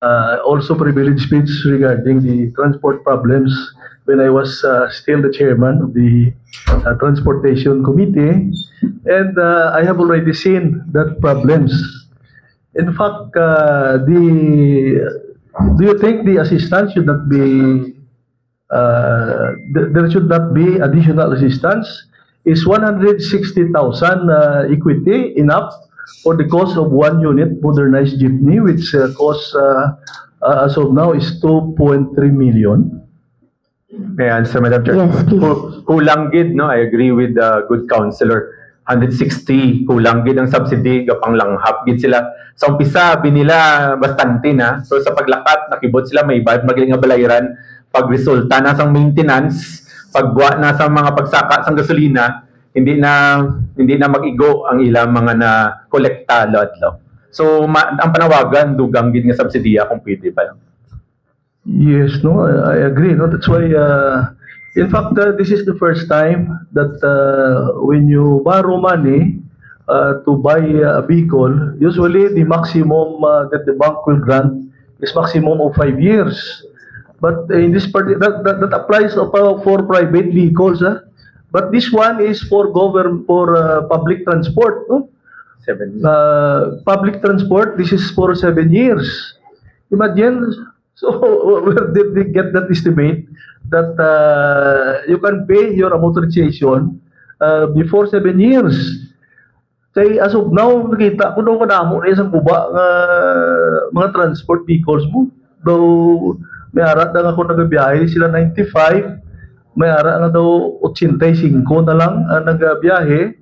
also privileged speech regarding the transport problems when I was still the chairman of the Transportation Committee, and I have already seen that problems. In fact, do you think the assistance should not be, there should not be additional assistance? Is 160,000 equity enough for the cost of one unit modernized jeepney, which costs as of now is 2.3 million? May I answer, Madam Chair? Yes, please. Kulang gid, no? I agree with the good counselor. 160, kulang gid ang subsidy, gapang langhap gid sila. Sa umpisa, binila bastante na. So sa paglakat, nakibot sila may bayad magaling nga balayran. Pag resulta na sa maintenance, pagbuwa na sa mga pagsaka sa gasolina, hindi na mag-igo ang ilang mga na kolekta adlaw. So ang panawagan dugang gid nga subsidiya kung pwede pa lang. Yes, no, I agree. No, that's why, in fact, this is the first time that when you borrow money to buy a vehicle, usually the maximum that the bank will grant is maximum of 5 years. But in this part, that applies for private vehicles. But this one is for public transport. No? 7 years. Public transport, this is for 7 years. Imagine. So where did they get that estimate that you can pay your amortization before 7 years? Kaya as of now, nakita ko daw kanamo na isang kuba mga transport vehicles mo. Though may ara na ako nagabiyahe, sila 95, may ara na daw 85 na lang nagabiyahe,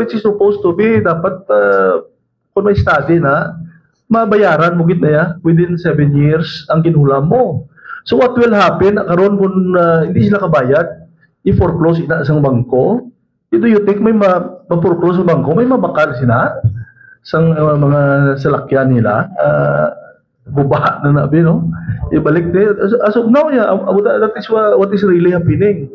which is supposed to be dapat kung may study na, mabayaran mo gid na ya within 7 years ang ginulam mo. So what will happen karon kung hindi sila kabayad, i-foreclose ina sang bangko? Do you think may ma-foreclose sa bangko, may mabakal sila sang mga salakyan nila? Buba na nabi, no? Ibalik din. As of now, yeah, that is what is really happening.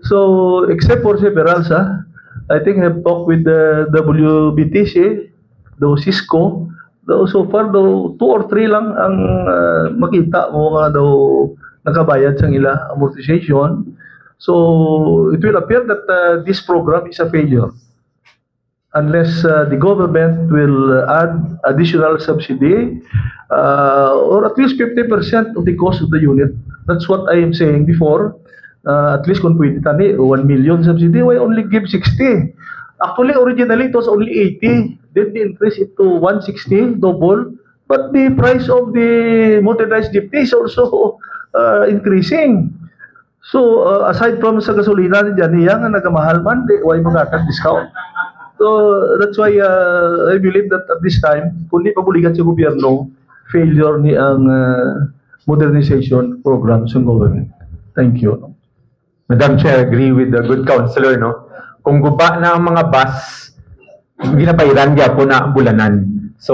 So except for severals, I think I've talked with the WBTC, the Cisco. So far, 2 or 3 lang ang makita mo nga daw nakabayad sa ila amortization. So it will appear that this program is a failure unless the government will add additional subsidy or at least 50% of the cost of the unit. That's what I am saying before. At least kung pwede tani, 1 million subsidy, why only give 60? Actually, originally, it was only 80. Then they increased it to 160, double. But the price of the motorized jeepney is also increasing. So, aside from sa gasolina dyan, nga nagamahal man, why mga discount? So, that's why I believe that at this time, kung di pabuligan sa gobyerno, failure ni ang modernization program sa government. Thank you. Madam Chair, agree with the good counselor, no? Kung guba na ang mga bus, ginapairan po na bulanan.